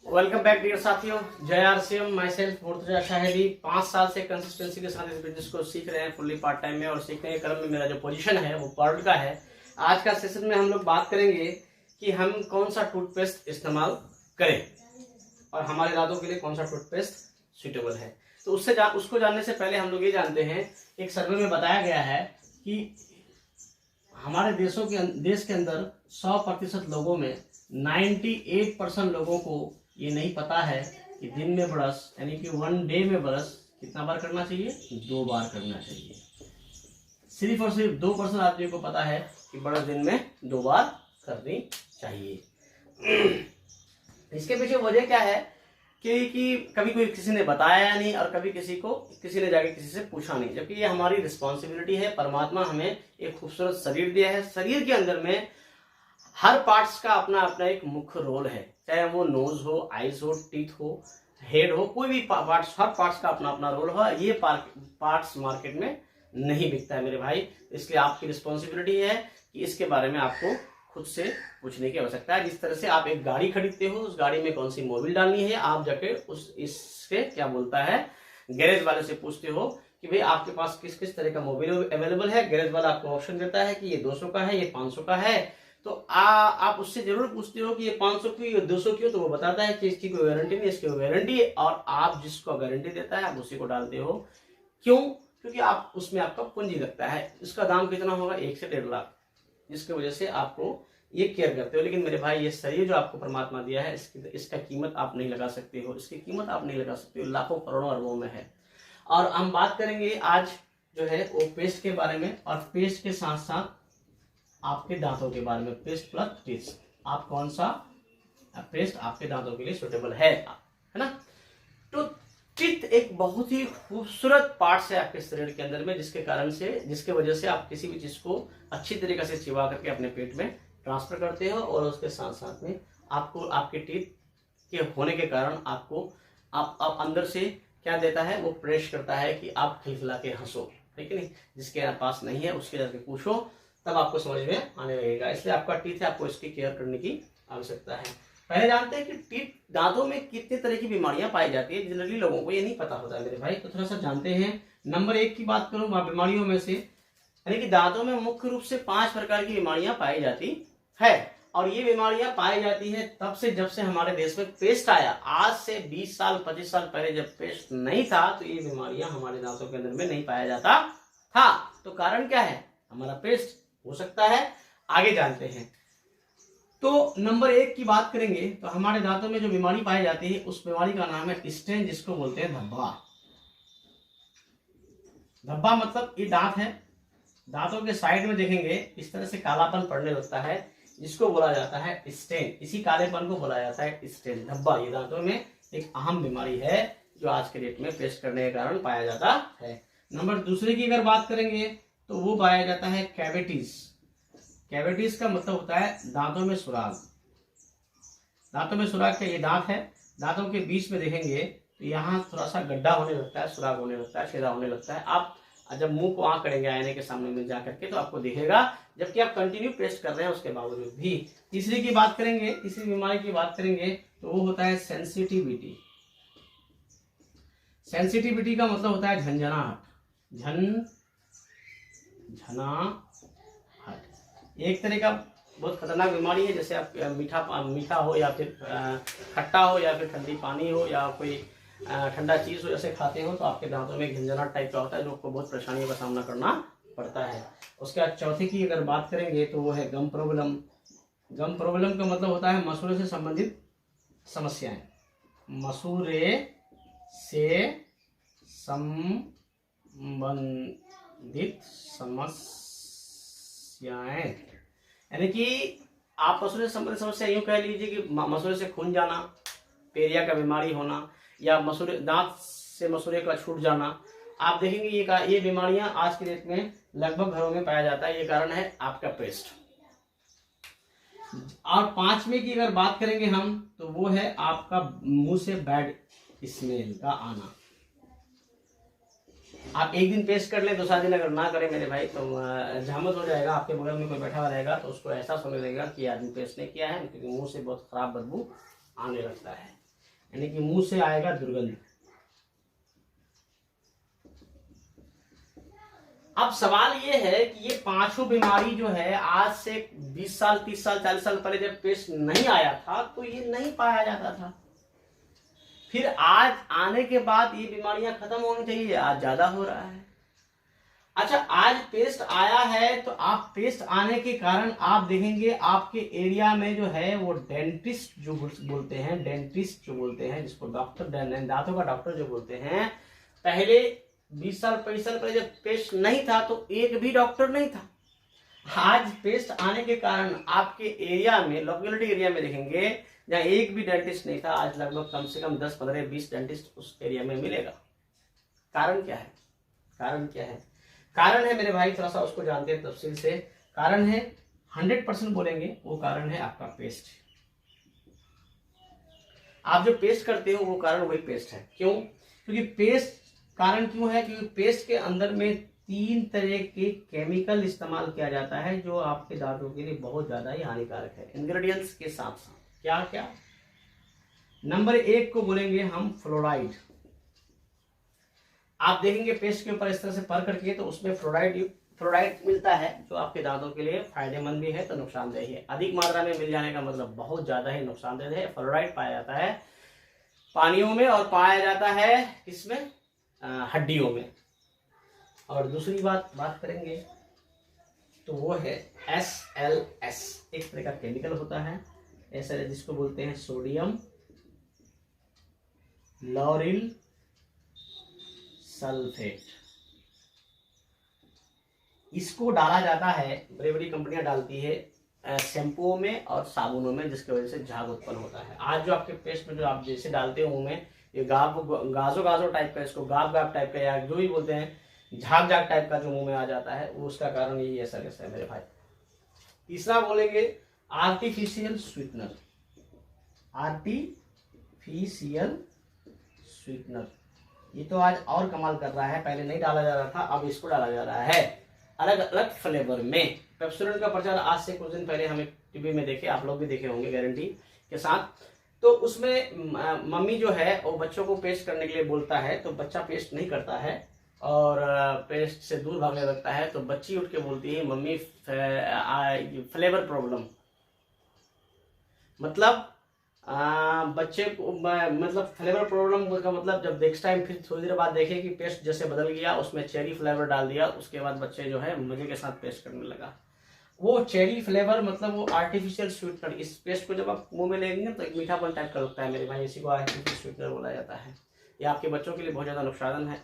Welcome back dear साथियों, जय RCM. My self Murtaza Shahidi 5 साल से कंसिस्टेंसी के साथ इस बिजनेस को सीख रहे हैं फुल्ली पार्ट टाइम में, और सीखने के क्रम में मेरा जो पोजीशन है वो पर्ल का है। आज का सेशन में हम लोग बात करेंगे कि हम कौन सा टूथपेस्ट इस्तेमाल करें और हमारे दांतों के लिए कौन सा टूथपेस्ट सुटेबल है। तो उसको जानने से पहले हम लोग ये जानते हैं, एक सर्वे में बताया गया है कि हमारे देश के अंदर 100% लोगों में 98% लोगों को ये नहीं पता है कि दिन में ब्रश यानी कि 1 डे में ब्रश कितना बार करना चाहिए, 2 बार करना चाहिए। सिर्फ और सिर्फ 2% आदमी को पता है कि ब्रश दिन में 2 बार करनी चाहिए। इसके पीछे वजह क्या है कि कभी कोई किसी ने बताया नहीं और कभी किसी ने जाके किसी से पूछा नहीं, जबकि ये हमारी रिस्पॉन्सिबिलिटी है। परमात्मा हमें एक खूबसूरत शरीर दिया है। शरीर के अंदर में हर पार्ट्स का अपना अपना एक मुख्य रोल है, चाहे वो नोज हो, आईज हो, टीथ हो, हेड हो, कोई भी पार्ट्स, हर पार्ट्स का अपना अपना रोल हो। ये पार्ट्स मार्केट में नहीं बिकता है मेरे भाई, इसलिए आपकी रिस्पॉन्सिबिलिटी है कि इसके बारे में आपको खुद से पूछने की आवश्यकता है। जिस तरह से आप एक गाड़ी खरीदते हो, उस गाड़ी में कौन सी मोबिल डालनी है, आप जाके इससे क्या बोलता है गैरेज वाले से पूछते हो कि भाई आपके पास किस किस तरह का मोबिल अवेलेबल है। गैरेज वाला आपको ऑप्शन देता है कि ये 200 का है, ये 500 का है। तो आप उससे जरूर पूछते हो कि ये 500 की, ये 200 की हो, तो वो बताता है कि इसकी कोई गारंटी नहीं, इसकी गारंटी है, और आप जिसको गारंटी देता है आप उसी को डालते हो। क्यों? क्योंकि आप उसमें आपका पूंजी लगता है। इसका दाम कितना होगा? 1 से 1.5 लाख, जिसकी वजह से आपको ये केयर करते हो। लेकिन मेरे भाई, ये शरीर जो आपको परमात्मा दिया है, इसका कीमत आप नहीं लगा सकते हो, इसकी कीमत आप नहीं लगा सकते हो, लाखों करोड़ों अरबों में है। और हम बात करेंगे आज जो है वो पेस्ट के बारे में, और पेस्ट के साथ साथ आपके दांतों के बारे में। पेस्ट प्लस टीथ, आप कौन सा पेस्ट आपके दांतों के लिए सुटेबल है ना। तो टीथ एक बहुत ही खूबसूरत पार्ट है आपके शरीर के अंदर में, जिसके वजह से आप किसी भी चीज को अच्छी तरीके से चिबा करके अपने पेट में ट्रांसफर करते हो, और उसके साथ साथ में आपको आपके टीथ के होने के कारण आपको आप अंदर से क्या देता है, वो प्रेस करता है कि आप खिलखिला के हंसो, ठीक है नहीं। जिसके पास नहीं है उसके जाके पूछो, तब आपको समझ में आने लगेगा। इसलिए आपका टीथ है, आपको इसकी केयर करने की आवश्यकता है। पहले जानते हैं कि टीथ दांतों में कितने तरह की बीमारियां पाई जाती है। जनरली लोगों को ये नहीं पता होता है मेरे भाई, तो थोड़ा सा जानते हैं। नंबर 1 की बात करूं बीमारियों में से, यानी कि दांतों में मुख्य रूप से 5 प्रकार की बीमारियां पाई जाती है, और ये बीमारियां पाई जाती है तब से जब से हमारे देश में पेस्ट आया। आज से 20 साल 25 साल पहले जब पेस्ट नहीं था, तो ये बीमारियां हमारे दांतों के अंदर में नहीं पाया जाता था। तो कारण क्या है? हमारा पेस्ट हो सकता है। आगे जानते हैं। तो नंबर 1 की बात करेंगे तो हमारे दांतों में जो बीमारी पाई जाती है, उस बीमारी का नाम है स्टेन, जिसको बोलते हैं धब्बा। धब्बा मतलब ये दांत है, दांतों के साइड में देखेंगे इस तरह से कालापन पड़ने लगता है, जिसको बोला जाता है स्टेन। इसी कालेपन को बोला जाता है स्टेन, धब्बा। ये दांतों में एक अहम बीमारी है जो आज के डेट में पेस्ट करने के कारण पाया जाता है। नंबर दूसरे की अगर बात करेंगे तो वो पाया जाता है कैविटीज। कैविटीज का मतलब होता है दांतों में सुराग। दांतों में सुराग का ये दांत है, दांतों के बीच में देखेंगे तो यहाँ थोड़ा सा गड्ढा होने लगता है, सुराग होने लगता है, छेदा होने लगता है। आप जब मुंह को आंख करेंगे आईने के सामने में जाकर के, तो आपको दिखेगा, जबकि आप कंटिन्यू पेस्ट कर रहे हैं उसके बावजूद भी। तीसरी की बात करेंगे, तीसरी बीमारी की बात करेंगे तो वो होता है सेंसिटिविटी। सेंसिटिविटी का मतलब होता है झंझनाहट, झनाहट। एक तरह का बहुत खतरनाक बीमारी है। जैसे आप मीठा हो या फिर खट्टा हो या फिर ठंडी पानी हो या कोई ठंडा चीज हो जैसे खाते हो, तो आपके दांतों में झंझनाहट टाइप का होता है, जो आपको बहुत परेशानियों का सामना करना पड़ता है। उसके बाद चौथे की अगर बात करेंगे तो वो है गम प्रॉब्लम। गम प्रॉब्लम का मतलब होता है मसूड़े से संबंधित समस्याएं। मसूड़े से संबंधित समस्याएं, यानी कि आप मसूड़े से संबंधित समस्या यूं कह लीजिए कि मसूड़े से खून जाना, पेरिया का बीमारी होना, या मसूड़े दांत से मसूड़े का छूट जाना। आप देखेंगे ये बीमारियां आज के डेट में लगभग घरों में पाया जाता है। ये कारण है आपका पेस्ट। और 5वें की अगर बात करेंगे हम तो वो है आपका मुंह से बैड स्मेल का आना। आप एक दिन पेस्ट कर ले, दूसरा दिन अगर ना करें मेरे भाई तो जहमत हो जाएगा। आपके बगल में कोई बैठा हुआ रहेगा तो उसको एहसास होने लगेगा कि आदमी पेस्ट नहीं किया है, क्योंकि मुंह से बहुत खराब बदबू आने लगता है, यानी कि मुंह से आएगा दुर्गंध। अब सवाल ये है कि ये पांचों बीमारी जो है आज से 20 साल 30 साल 40 साल पहले जब पेस्ट नहीं आया था तो ये नहीं पाया जाता था। फिर आज आने के बाद ये बीमारियां खत्म होनी चाहिए, आज ज्यादा हो रहा है। अच्छा, आज पेस्ट आया है तो आप पेस्ट आने के कारण आप देखेंगे आपके एरिया में जो है वो डेंटिस्ट जो बोलते हैं, डेंटिस्ट जो बोलते हैं, जिसको डॉक्टर दांतों का डॉक्टर जो बोलते हैं, पहले 20 साल 25 साल पहले जब पेस्ट नहीं था तो एक भी डॉक्टर नहीं था। आज पेस्ट आने के कारण आपके एरिया में, लोकेलिटी एरिया में देखेंगे जहाँ एक भी डेंटिस्ट नहीं था, आज लगभग कम से कम 10 15 20 डेंटिस्ट उस एरिया में मिलेगा। कारण क्या है? कारण क्या है? कारण है मेरे भाई, थोड़ा सा उसको जानते हैं तफसील से। कारण है 100% बोलेंगे, वो कारण है आपका पेस्ट। आप जो पेस्ट करते हो वो कारण वही पेस्ट है। क्यों? क्योंकि पेस्ट कारण क्यों है? क्योंकि पेस्ट के अंदर में 3 तरह के केमिकल इस्तेमाल किया जाता है जो आपके दांतों के लिए बहुत ज्यादा ही हानिकारक है। इंग्रेडिएंट्स के साथ साथ क्या क्या? नंबर 1 को बोलेंगे हम फ्लोराइड। आप देखेंगे पेस्ट के ऊपर इस तरह से पर करके तो उसमें फ्लोराइड मिलता है, जो आपके दांतों के लिए फायदेमंद भी है तो नुकसानदेह है। अधिक मात्रा में मिल जाने का मतलब बहुत ज्यादा ही नुकसानदेह है। फ्लोराइड पाया जाता है पानियों में और पाया जाता है किसमें? हड्डियों में। और दूसरी बात करेंगे तो वो है SLS, एक तरह का केमिकल होता है SLS, जिसको बोलते हैं सोडियम लॉरिल सल्फेट। इसको डाला जाता है, बड़ी बड़ी कंपनियां डालती है शैम्पुओं में और साबुनों में, जिसकी वजह से झाग उत्पन्न होता है। आज जो आपके पेस्ट में जो आप जैसे डालते हो मुंह में, ये गाजो टाइप का, इसको गाब टाइप का, या जो भी बोलते हैं झाग टाइप का जो मुंह में आ जाता है, वो उसका कारण यही SLS है मेरे भाई। तीसरा बोलेंगे आर्टिफिशियल स्वीटनर। आर्टिफिशियल स्वीटनर ये तो आज और कमाल कर रहा है, पहले नहीं डाला जा रहा था, अब इसको डाला जा रहा है अलग अलग फ्लेवर में। पेप्सोडेंट का प्रचार आज से कुछ दिन पहले हमें टीवी में देखे, आप लोग भी देखे होंगे गारंटी के साथ। तो उसमें मम्मी जो है वो बच्चों को पेस्ट करने के लिए बोलता है, तो बच्चा पेस्ट नहीं करता है और पेस्ट से दूर भागने लगता है, तो बच्ची उठ के बोलती है मम्मी फ्लेवर प्रॉब्लम। मतलब बच्चे को मतलब फ्लेवर प्रॉब्लम का मतलब जब नेक्स्ट टाइम फिर थोड़ी देर बाद देखे कि पेस्ट जैसे बदल गया, उसमें चेरी फ्लेवर डाल दिया, उसके बाद बच्चे जो है मजे के साथ पेस्ट करने लगा। वो चेरी फ्लेवर मतलब वो आर्टिफिशियल स्वीटनर, इस पेस्ट को जब आप मुंह में लेंगे तो एक मीठापन टाइप का लगता है मेरे भाई, इसी को आर्टिफिशियल स्वीटनर बोला जाता है। ये आपके बच्चों के लिए बहुत ज्यादा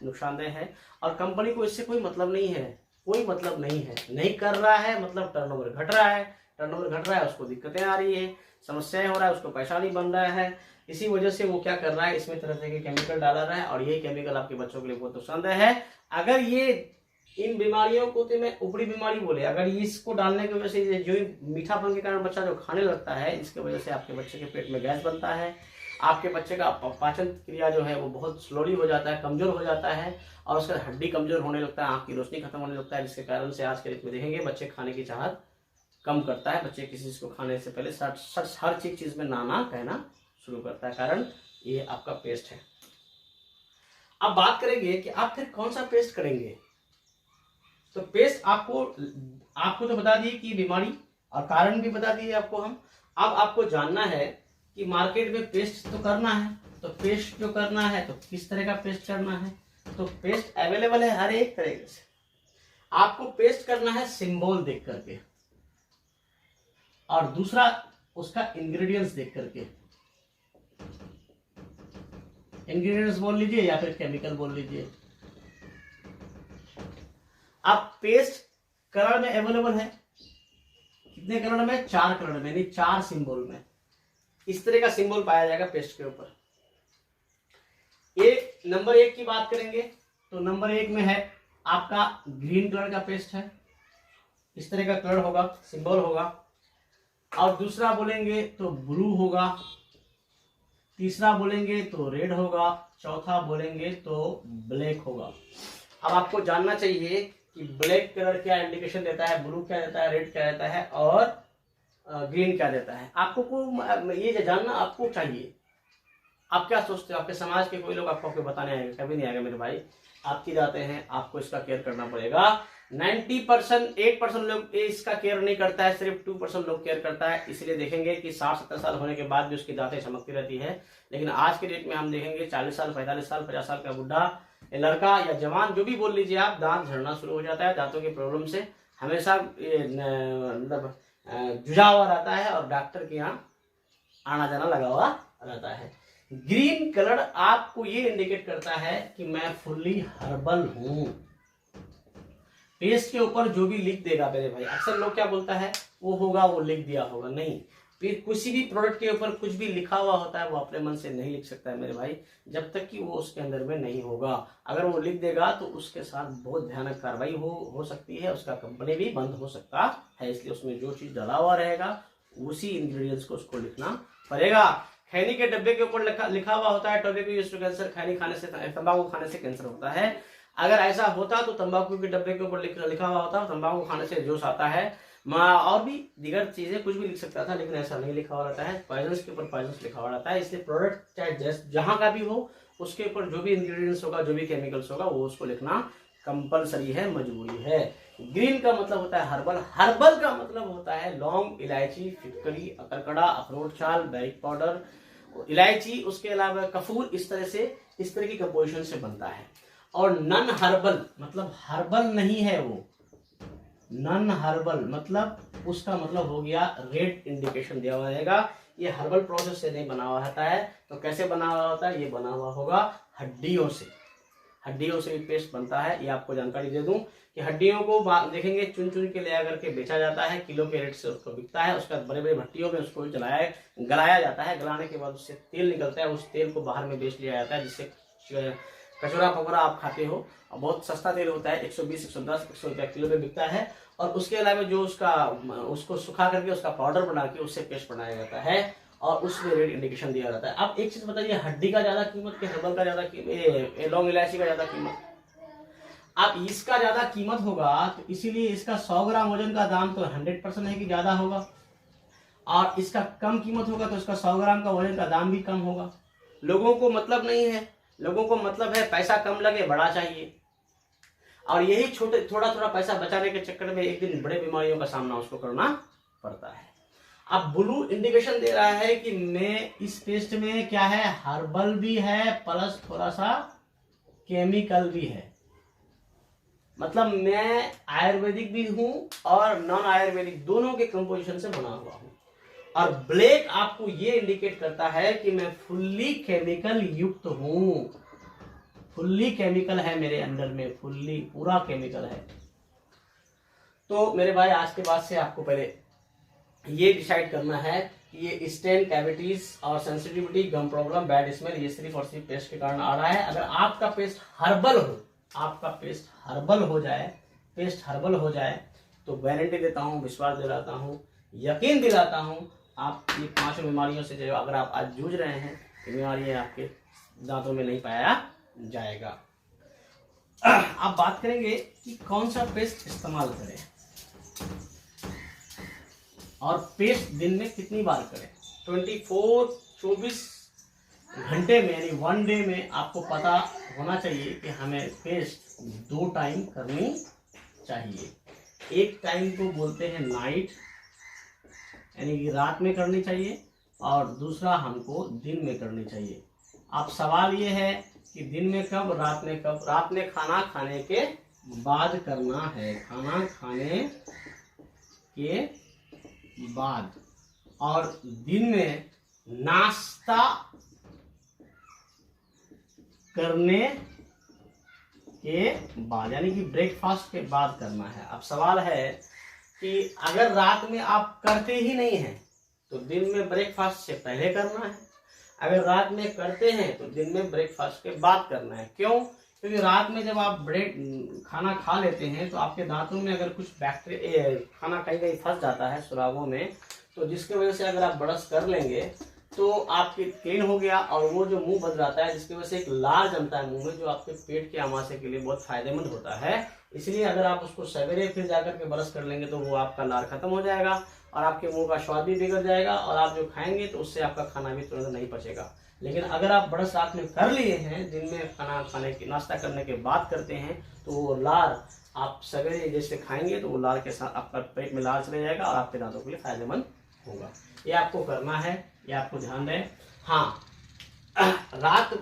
नुकसानदेह है और कंपनी को इससे कोई मतलब नहीं है, कोई मतलब नहीं है। नहीं कर रहा है मतलब टर्नओवर घट रहा है, टर्नओवर घट रहा है उसको दिक्कतें आ रही है, समस्याएं हो रहा है, उसको पैसा नहीं बन रहा है। इसी वजह से वो क्या कर रहा है, इसमें तरह तरह के केमिकल डाला रहा है और यही केमिकल आपके बच्चों के लिए बहुत नुकसानदेह है। अगर ये इन बीमारियों को तो मैं ऊपरी बीमारी बोले, अगर इसको डालने की वजह से जो मीठापन के कारण बच्चा जो खाने लगता है, इसके वजह से आपके बच्चे के पेट में गैस बनता है, आपके बच्चे का पाचन क्रिया जो है वो बहुत स्लोली हो जाता है, कमजोर हो जाता है और उसका हड्डी कमजोर होने लगता है, आंख की रोशनी खत्म होने लगता है, जिसके कारण से आज के डेट में देखेंगे बच्चे खाने की चाहत कम करता है। बच्चे किसी चीज को खाने से पहले हर चीज में नाना कहना शुरू करता है, कारण ये आपका पेस्ट है। अब बात करेंगे कि आप फिर कौन सा पेस्ट करेंगे। तो पेस्ट आपको तो बता दिए कि बीमारी और कारण भी बता दिए आपको हम। अब आपको जानना है कि मार्केट में पेस्ट तो करना है, तो पेस्ट जो करना है तो किस तरह का पेस्ट करना है। तो पेस्ट अवेलेबल है हर एक तरह से। आपको पेस्ट करना है सिंबल देख करके और दूसरा उसका इंग्रेडिएंट्स देख करके। इंग्रेडिएंट्स बोल लीजिए या फिर केमिकल बोल लीजिए। अब पेस्ट कलर में अवेलेबल है, कितने कलर में? 4 कलर में, यानी 4 सिंबल में। इस तरह का सिंबल पाया जाएगा पेस्ट के ऊपर। एक नंबर 1 की बात करेंगे तो नंबर 1 में है आपका ग्रीन कलर का पेस्ट है, इस तरह का कलर होगा, सिंबल होगा। और दूसरा बोलेंगे तो ब्लू होगा, तीसरा बोलेंगे तो रेड होगा, चौथा बोलेंगे तो ब्लैक होगा। अब आपको जानना चाहिए कि ब्लैक कलर क्या इंडिकेशन देता है, ब्लू क्या देता है, रेड क्या देता है और ग्रीन क्या देता है। आपको ये जानना आपको चाहिए। आप क्या सोचते हो? आपके समाज के कोई लोग आपको बताने आएंगे? कभी नहीं आएगा मेरे भाई। आपकी जाते हैं, आपको इसका केयर करना पड़ेगा। 90% 8% लोग इसका केयर नहीं करता है, सिर्फ 2% लोग केयर करता है। इसलिए देखेंगे कि 60-70 साल होने के बाद भी उसकी दांतें चमकती रहती है। लेकिन आज के डेट में हम देखेंगे 40 साल, 45 साल, 50 साल का बुढ़ा, लड़का या जवान जो भी बोल लीजिए आप, दांत झड़ना शुरू हो जाता है। दांतों की प्रॉब्लम से हमेशा मतलब जुझा हुआ रहता है और डॉक्टर के यहाँ आना जाना लगा हुआ रहता है। ग्रीन कलर आपको ये इंडिकेट करता है कि मैं फुल्ली हर्बल हूं। पेस्ट के ऊपर जो भी लिख देगा मेरे भाई, अक्सर लोग क्या बोलता है वो होगा, वो लिख दिया होगा, नहीं। फिर किसी भी प्रोडक्ट के ऊपर कुछ भी लिखा हुआ होता है वो अपने मन से नहीं लिख सकता है मेरे भाई, जब तक कि वो उसके अंदर में नहीं होगा। अगर वो लिख देगा तो उसके साथ बहुत भयानक कार्रवाई हो सकती है, उसका कंपनी भी बंद हो सकता है। इसलिए उसमें जो चीज डाला हुआ रहेगा उसी इंग्रेडिएंट्स को उसको लिखना पड़ेगा। खैनी के डब्बे के ऊपर लिखा हुआ होता है टोबैको यूज्ड टू कैंसर, खैनी खाने से, तंबाकू खाने से कैंसर होता है। अगर ऐसा होता तो तंबाकू के डब्बे के ऊपर लिखा हुआ होता तंबाकू खाने से जोश आता है, और भी दीगर चीजें कुछ भी लिख सकता था, लेकिन ऐसा नहीं लिखा हुआ रहता है। पॉइजन्स के ऊपर पॉइजन्स लिखा हुआ रहता है। इसलिए प्रोडक्ट चाहे जहां का भी हो उसके ऊपर जो भी इंग्रेडिएंट्स होगा, जो भी केमिकल्स होगा, वो उसको लिखना कंपलसरी है, मजबूरी है। ग्रीन का मतलब होता है हर्बल। हर्बल का मतलब होता है लौंग, इलायची, फिटकरी, अकरकड़ा, अखरोट छाल, बेरिक पाउडर, इलायची, उसके अलावा कपूर, इस तरह की कंपोजिशन से बनता है। और नन हर्बल मतलब हर्बल नहीं है वो। नन हर्बल मतलब उसका मतलब हो गया रेड इंडिकेशन दिया हुआ रहेगा। ये हर्बल प्रोसेस से नहीं बना हुआ होता है। तो कैसे बना हुआ होता है? ये बना हुआ होगा हड्डियों से। हड्डियों से भी पेस्ट बनता है। ये आपको जानकारी दे दूं कि हड्डियों को देखेंगे चुन चुन के ले आकर के बेचा जाता है, किलो के रेट से उसको बिकता है। उसका बड़े बड़े भट्टियों में उसको गलाया जाता है। गलाने के बाद उससे तेल निकलता है, उस तेल को बाहर में बेच लिया जाता है, जिससे कचौरा पकौड़ा आप खाते हो। और बहुत सस्ता तेल होता है, 120, 110, 100 रुपया किलो में बिकता है। और उसके अलावा जो उसको सुखा करके उसका पाउडर बना के उससे पेस्ट बनाया जाता है और उसमें रेड इंडिकेशन दिया जाता है। अब एक चीज बताइए, हड्डी का ज्यादा कीमत कि हर्बल का ज्यादा कीमत, लौंग इलायची का ज्यादा कीमत? अब इसका ज्यादा कीमत होगा तो इसीलिए इसका 100 ग्राम वजन का दाम तो 100% है कि ज्यादा होगा, और इसका कम कीमत होगा तो इसका 100 ग्राम का वजन का दाम भी कम होगा। लोगों को मतलब नहीं है, लोगों को मतलब है पैसा कम लगे बड़ा चाहिए, और यही थोड़ा थोड़ा पैसा बचाने के चक्कर में एक दिन बड़े बीमारियों का सामना उसको करना पड़ता है। अब ब्लू इंडिकेशन दे रहा है कि मैं इस पेस्ट में क्या है, हर्बल भी है प्लस थोड़ा सा केमिकल भी है। मतलब मैं आयुर्वेदिक भी हूं और नॉन आयुर्वेदिक दोनों के कंपोजिशन से बना हुआ हूं। और ब्लैक आपको ये इंडिकेट करता है कि मैं फुल्ली केमिकल युक्त हूं। फुल्ली केमिकल है मेरे अंदर में, फुल्ली पूरा केमिकल है। तो मेरे भाई आज के बाद से आपको पहले ये डिसाइड करना है कि ये स्टेन, कैविटीज और सेंसिटिविटी, गम प्रॉब्लम, बैड स्मेल, ये सिर्फ और सिर्फ पेस्ट के कारण आ रहा है। अगर आपका पेस्ट हर्बल हो, आपका पेस्ट हर्बल हो जाए, पेस्ट हर्बल हो जाए तो गारंटी देता हूं, विश्वास दिलाता हूं, यकीन दिलाता हूं, आप ये 5 बीमारियों से जो अगर आप आज जूझ रहे हैं, बीमारियां आपके दांतों में नहीं पाया जाएगा। अब बात करेंगे कि कौन सा पेस्ट इस्तेमाल करें और पेस्ट दिन में कितनी बार करें। 24 घंटे में यानी 1 डे में आपको पता होना चाहिए कि हमें पेस्ट 2 टाइम करनी चाहिए। एक टाइम को बोलते हैं नाइट, यानी कि रात में करनी चाहिए, और दूसरा हमको दिन में करनी चाहिए। अब सवाल ये है कि दिन में कब, रात में कब? रात में खाना खाने के बाद करना है, खाना खाने के बाद, और दिन में नाश्ता करने के बाद, यानी कि ब्रेकफास्ट के बाद करना है। अब सवाल है कि अगर रात में आप करते ही नहीं हैं तो दिन में ब्रेकफास्ट से पहले करना है, अगर रात में करते हैं तो दिन में ब्रेकफास्ट के बाद करना है। क्यों? क्योंकि रात में जब आप खाना खा लेते हैं तो आपके दांतों में अगर कुछ बैक्टीरिया, खाना कहीं कहीं फंस जाता है सुरागों में, तो जिसकी वजह से अगर आप ब्रश कर लेंगे तो आपके क्लीन हो गया और वो जो मुंह बंद रहता है जिसकी वजह से एक लार जमता है मुंह में, जो आपके पेट के आमाशय के लिए बहुत फायदेमंद होता है। इसलिए अगर आप उसको सवेरे फिर जाकर के ब्रश कर लेंगे तो वो आपका लार खत्म हो जाएगा और आपके मुंह का स्वाद भी बिगड़ जाएगा और आप जो खाएंगे तो उससे आपका खाना भी तुरंत नहीं पचेगा। लेकिन अगर आप ब्रश रात में कर लिए हैं, दिन में खाना खाने के नाश्ता करने के बाद करते हैं, तो वो लार आप सवेरे जैसे खाएंगे तो वो लार के साथ आपका पेट में लार चले जाएगा और आपके दांतों के लिए फायदेमंद होगा। ये आपको करना है, ये आपको ध्यान दें। हाँ, रात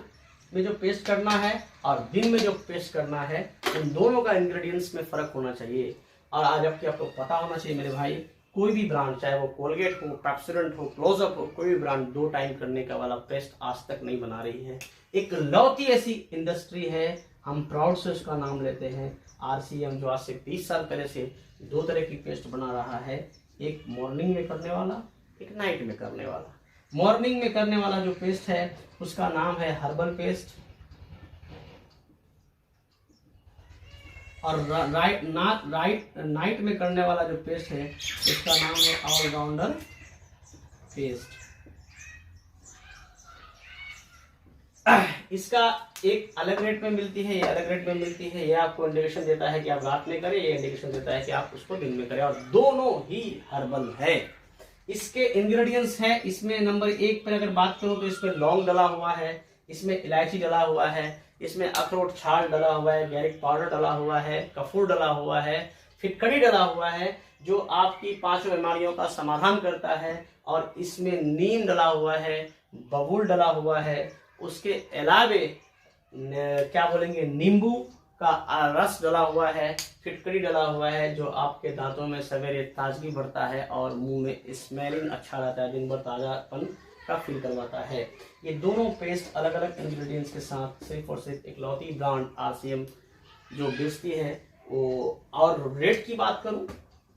में जो पेस्ट करना है और दिन में जो पेस्ट करना है, उन दोनों का इंग्रेडिएंट्स में फर्क होना चाहिए। और आज आपको पता होना चाहिए मेरे भाई, कोई भी ब्रांड, चाहे वो कोलगेट हो, पेप्सोडेंट हो, क्लोजअप हो, कोई भी ब्रांड 2 टाइम करने का वाला पेस्ट आज तक नहीं बना रही है। एक लौती ऐसी इंडस्ट्री है, हम प्राउड से उसका नाम लेते हैं, RCM, जो आज से 20 साल पहले से 2 तरह की पेस्ट बना रहा है। एक मॉर्निंग में करने वाला, एक नाइट में करने वाला। मॉर्निंग में करने वाला जो पेस्ट है उसका नाम है हर्बल पेस्ट, और नाइट में करने वाला जो पेस्ट है उसका नाम है ऑलराउंडर पेस्ट। इसका एक अलग रेट में मिलती है, ये अलग रेट में मिलती है। ये आपको इंडिकेशन देता है कि आप रात में करें, ये इंडिकेशन देता है कि आप उसको दिन में करें, और दोनों ही हर्बल है। इसके इंग्रेडिएंट्स है, इसमें नंबर 1 पर अगर बात करूं तो इसमें लौंग डला हुआ है, इसमें इलायची डला हुआ है, इसमें अखरोट छाल डला हुआ है, गैरिक पाउडर डला हुआ है, कपूर डला हुआ है, फिटकरी डला हुआ है जो आपकी 5 बीमारियों का समाधान करता है, और इसमें नीम डला हुआ है, बबूल डला हुआ है, उसके अलावे क्या बोलेंगे, नींबू का रस डला हुआ है, फिटकरी डला हुआ है जो आपके दांतों में सवेरे ताजगी भरता है और मुंह में स्मेलिंग अच्छा रहता है, दिन भर ताजापन का फील करवाता है। ये दोनों पेस्ट अलग अलग इंग्रेडिएंट्स के साथ सिर्फ और सिर्फ इकलौती ब्रांड RCM जो बेचती है वो। और रेट की बात करूं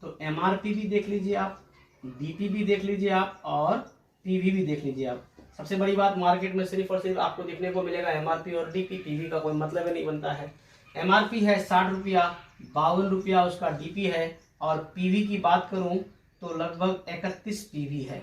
तो MRP भी देख लीजिए आप, DP भी देख लीजिए आप, और PV भी देख लीजिए आप। सबसे बड़ी बात, मार्केट में सिर्फ और सिर्फ आपको देखने को मिलेगा MRP और DP, PV का कोई मतलब ही नहीं बनता है। MRP है 60 रुपया, 52 रुपया उसका DP है, और PV की बात करूं तो लगभग 31 PV है,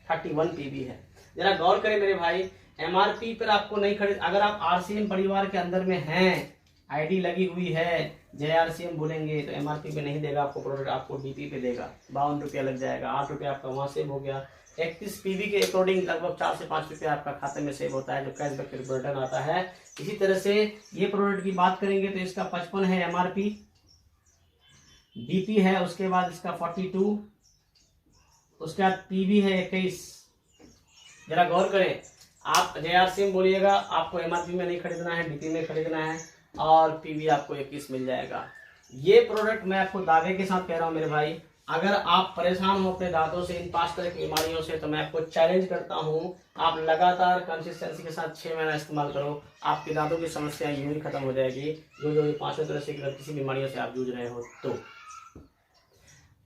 31 PV है। जरा गौर करें मेरे भाई, MRP पर आपको नहीं खरीद, अगर आप RCM परिवार के अंदर में हैं, ID लगी हुई है, जय RCM बोलेंगे तो MRP पे नहीं देगा आपको प्रोडक्ट, आपको DP पे देगा। 52 रुपया लग जाएगा, 8 रुपया आपका वहां सेव हो गया। 31 PV के अकॉर्डिंग लगभग 4 से 5 रुपया आपका खाते में सेव होता है जो कैशबैक रिटर्न आता है। इसी तरह से ये प्रोडक्ट की बात करेंगे तो इसका 55 है MRP, DP है उसके बाद इसका 42, उसके बाद PV है 21। जरा गौर करें, आप JRCM बोलिएगा, आपको MRP में नहीं खरीदना है, DP में खरीदना है, और PV आपको 21 मिल जाएगा। ये प्रोडक्ट मैं आपको दावे के साथ कह रहा हूं मेरे भाई, अगर आप परेशान हो अपने दांतों से, इन 5 तरह की बीमारियों से, तो मैं आपको चैलेंज करता हूं, आप लगातार कंसिस्टेंसी के साथ 6 महीना इस्तेमाल करो, आपके दांतों की समस्या यूं ही खत्म हो जाएगी, जो ये 5 तरह से किसी बीमारियों से आप जूझ रहे हो। तो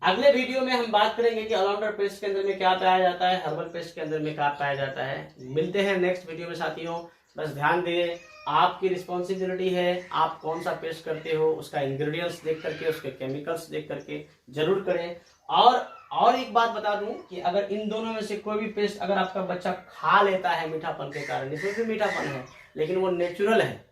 अगले वीडियो में हम बात करेंगे कि ऑलराउंडर पेस्ट के अंदर में क्या पाया जाता है, हर्बल पेस्ट के अंदर में क्या पाया जाता है। मिलते हैं नेक्स्ट वीडियो में साथियों। बस ध्यान दें, आपकी रिस्पॉन्सिबिलिटी है, आप कौन सा पेस्ट करते हो उसका इंग्रेडिएंट्स देख करके, उसके केमिकल्स देख करके जरूर करें। और एक बात बता दूं कि अगर इन दोनों में से कोई भी पेस्ट अगर आपका बच्चा खा लेता है मीठापन के कारण, इसमें भी मीठापन है लेकिन वो नेचुरल है,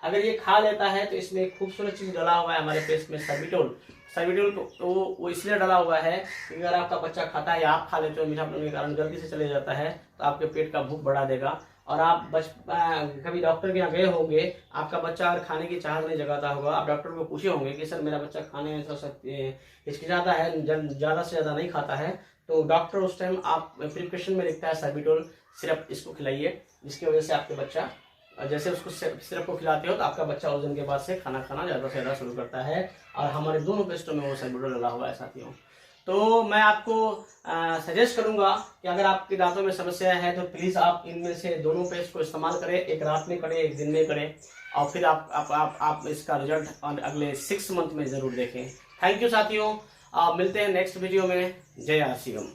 अगर ये खा लेता है तो इसमें एक खूबसूरत चीज डला हुआ है हमारे पेस्ट में, सर्बिटोल। तो वो इसलिए डला हुआ है कि अगर आपका बच्चा खाता है या आप खा लेते हो मीठापन के कारण जल्दी से चले जाता है तो आपके पेट का भूख बढ़ा देगा। और आप कभी डॉक्टर के यहाँ गए होंगे, आपका बच्चा अगर खाने की चाहत नहीं जगाता होगा, आप डॉक्टर को पूछे होंगे कि सर मेरा बच्चा खाने में हिचकिचाता है, ज़्यादा से ज़्यादा नहीं खाता है, तो डॉक्टर उस टाइम आप प्रिस्क्रिप्शन में लिखता है सर्बिटोल सिरप, इसको खिलाइए, जिसकी वजह से आपके बच्चा, जैसे उसको सिरप को खिलाते हो तो आपका बच्चा ओजन के बाद से खाना खाना ज़्यादा से ज़्यादा शुरू करता है। और हमारे दोनों पेस्टों में वो सर्बिटोल डला हुआ है साथियों। तो मैं आपको सजेस्ट करूंगा कि अगर आपके दांतों में समस्या है तो प्लीज़ आप इनमें से दोनों पेस्ट को इस्तेमाल करें, एक रात में करें, एक दिन में करें, और फिर आप इसका रिजल्ट अगले 6 मंथ में ज़रूर देखें। थैंक यू साथियों, मिलते हैं नेक्स्ट वीडियो में। जय RCM।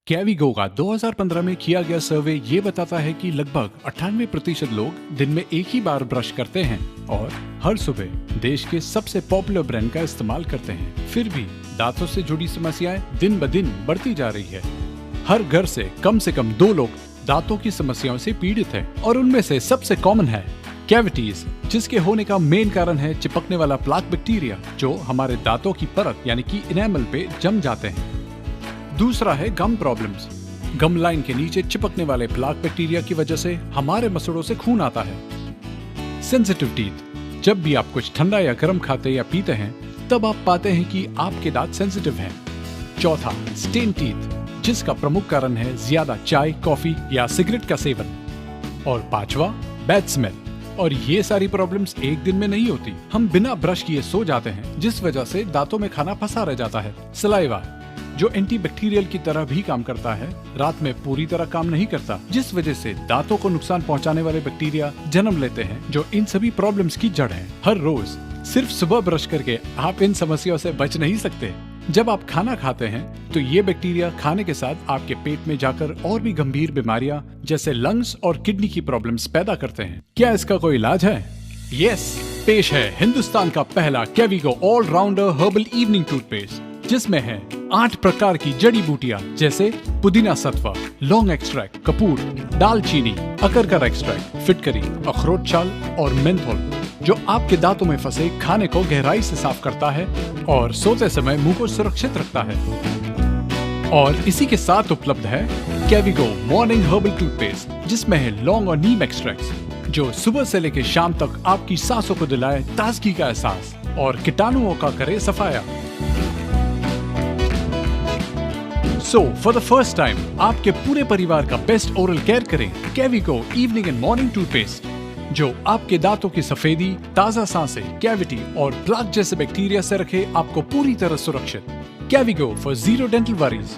कैविगो का 2015 में किया गया सर्वे ये बताता है कि लगभग 98% लोग दिन में एक ही बार ब्रश करते हैं और हर सुबह देश के सबसे पॉपुलर ब्रांड का इस्तेमाल करते हैं। फिर भी दांतों से जुड़ी समस्याएं दिन ब दिन बढ़ती जा रही है। हर घर से कम 2 लोग दांतों की समस्याओं से पीड़ित हैं और उनमें से सबसे कॉमन है कैविटीज, जिसके होने का मेन कारण है चिपकने वाला प्लाक बैक्टीरिया जो हमारे दांतों की परत यानी कि इनेमल पे जम जाते हैं। दूसरा है गम प्रॉब्लम्स। गम लाइन के नीचे चिपकने वाले प्लाक बैक्टीरिया की वजह से हमारे मसड़ों से खून आता है। Sensitive teeth. जब भी आप कुछ ठंडा या गर्म खाते या पीते हैं तब आप पाते हैं कि आपके दांत सेंसिटिव हैं। चौथा, स्टेन टीथ, जिसका प्रमुख कारण है ज्यादा चाय, कॉफी या सिगरेट का सेवन। और पांचवा, बैड स्मेल। और ये सारी प्रॉब्लम्स एक दिन में नहीं होती। हम बिना ब्रश किए सो जाते हैं जिस वजह से दांतों में खाना फंसा रह जाता है। सलाइवा, जो एंटीबैक्टीरियल की तरह भी काम करता है, रात में पूरी तरह काम नहीं करता, जिस वजह से दांतों को नुकसान पहुंचाने वाले बैक्टीरिया जन्म लेते हैं जो इन सभी प्रॉब्लम्स की जड़ है। हर रोज सिर्फ सुबह ब्रश करके आप इन समस्याओं से बच नहीं सकते। जब आप खाना खाते हैं तो ये बैक्टीरिया खाने के साथ आपके पेट में जाकर और भी गंभीर बीमारियां जैसे लंग्स और किडनी की प्रॉब्लम्स पैदा करते हैं। क्या इसका कोई इलाज है? यस, पेश है हिंदुस्तान का पहला केविगो ऑलराउंडर हर्बल इवनिंग टूथपेस्ट, जिसमें है 8 प्रकार की जड़ी बूटियां जैसे पुदीना सत्व, लौंग एक्सट्रैक्ट, कपूर, दालचीनी, अकरकर एक्सट्रैक्ट, फिटकरी, अखरोट छाल और मेंथोल, जो आपके दांतों में फंसे खाने को गहराई से साफ करता है और सोते समय मुंह को सुरक्षित रखता है। और इसी के साथ उपलब्ध है केविगो मॉर्निंग हर्बल टूथपेस्ट, जिसमें है लौंग और नीम एक्सट्रैक्ट्स, जो सुबह से लेकर शाम तक आपकी सांसों को दिलाए ताजगी का एहसास और कीटाणुओं का करे सफाया। So for the first time आपके पूरे परिवार का बेस्ट ओरल केयर करें केविगो इवनिंग एंड मॉर्निंग टूथपेस्ट, जो आपके दांतों की सफेदी, ताजा सांसें, कैविटी और प्लाक जैसे बैक्टीरिया से रखे आपको पूरी तरह सुरक्षित। केविगो फॉर 0 डेंटल वरीज।